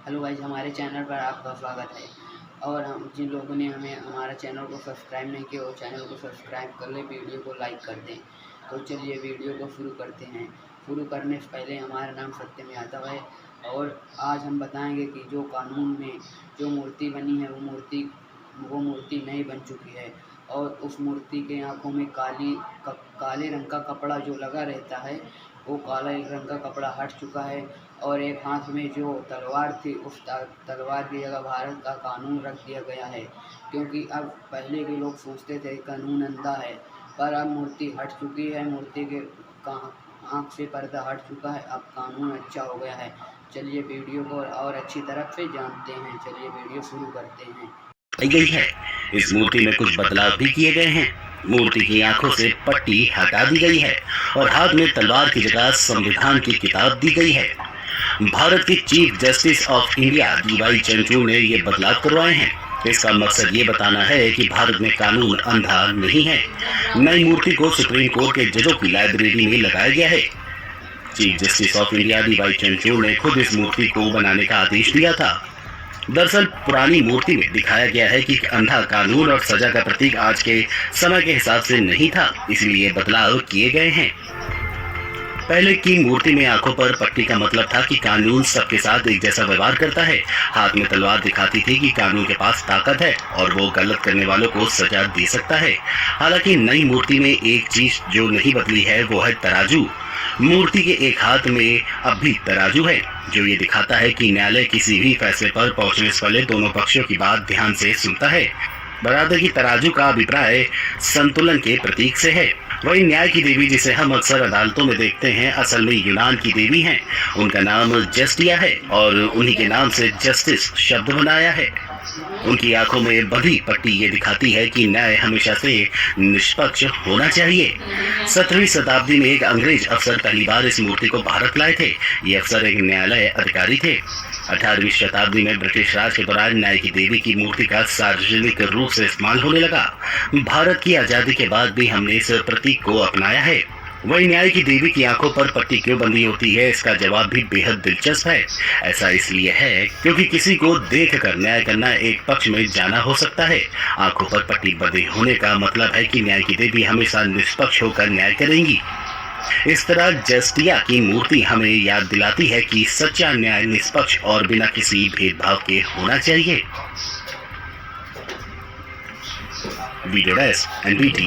Hello guys, हमारे channel पर आपका स्वागत है। और हम जिन लोगों ने हमारा चैनल को सब्सक्राइब नहीं किया वो चैनल को सब्सक्राइब कर ले, वीडियो को लाइक कर दें। तो चलिए वीडियो को शुरू करते हैं। शुरू करने से पहले हमारा नाम सत्यम यादव है और आज हम बताएंगे कि जो कानून में जो मूर्ति बनी है वो मूर्ति नहीं बन चुकी है और उस मूर्ति के आँखों में काले रंग का कपड़ा जो लगा रहता है वो काला रंग का कपड़ा हट चुका है और एक हाथ में जो तलवार थी उस तलवार की जगह भारत का कानून रख दिया गया है। क्योंकि अब पहले के लोग सोचते थे कानून अंधा है, पर अब मूर्ति हट चुकी है, मूर्ति के आँख से पर्दा हट चुका है, अब कानून अच्छा हो गया है। चलिए वीडियो को और अच्छी तरह से जानते हैं। चलिए वीडियो शुरू करते हैं। गई है। इस मूर्ति में कुछ बदलाव भी किए गए हैं। मूर्ति की आंखों से पट्टी हटा दी गई है और हाथ में तलवार की जगह संविधान की किताब दी गई है। भारत के chief justice of India DY Chandrachud ने ये बदलाव करवाए हैं। इसका मकसद ये बताना है कि भारत में कानून अंधा नहीं है। नई मूर्ति को सुप्रीम कोर्ट के जजों की लाइब्रेरी में लगाया गया है। Chief justice of India DY Chandrachud ने खुद इस मूर्ति को बनाने का आदेश दिया था। दरअसल पुरानी मूर्ति में दिखाया गया है कि अंधा कानून और सजा का प्रतीक आज के समय के हिसाब से नहीं था, इसलिए बदलाव किए गए हैं। पहले की मूर्ति में आंखों पर पट्टी का मतलब था कि कानून सबके साथ एक जैसा व्यवहार करता है। हाथ में तलवार दिखाती थी कि कानून के पास ताकत है और वो गलत करने वालों को सजा दे सकता है। हालांकि नई मूर्ति में एक चीज जो नहीं बदली है वो है तराजू। मूर्ति के एक हाथ में अब भी तराजू है, जो ये दिखाता है कि न्यायालय किसी भी फैसले पर पहुंचने से पहले दोनों पक्षों की बात ध्यान से सुनता है। बराबर की तराजू का अभिप्राय संतुलन के प्रतीक से है। वही न्याय की देवी जिसे हम अक्सर अदालतों में देखते हैं असल में यूनान की देवी हैं। उनका नाम जस्टिया है और उन्हीं के नाम से जस्टिस शब्द बनाया है। उनकी आंखों में बंधी पट्टी ये दिखाती है कि न्याय हमेशा से निष्पक्ष होना चाहिए। 17वीं शताब्दी में एक अंग्रेज अफसर पहली बार इस मूर्ति को भारत लाए थे। ये अफसर एक न्यायालय अधिकारी थे। 18वीं शताब्दी में ब्रिटिश राज के दौरान न्याय की देवी की मूर्ति का सार्वजनिक रूप से इस्तेमाल होने लगा। भारत की आजादी के बाद भी हमने इस प्रतीक को अपनाया है। वही न्याय की देवी की आंखों पर पट्टी क्यों बंधी होती है, इसका जवाब भी बेहद दिलचस्प है। ऐसा इसलिए है क्योंकि किसी को देखकर न्याय करना एक पक्ष में जाना हो सकता है। आंखों पर पट्टी बंधे होने का मतलब है कि न्याय की देवी हमेशा निष्पक्ष होकर न्याय करेंगी। इस तरह जस्टिया की मूर्ति हमें याद दिलाती है कि सच्चा न्याय निष्पक्ष और बिना किसी भेदभाव के होना चाहिए। Video desk NBT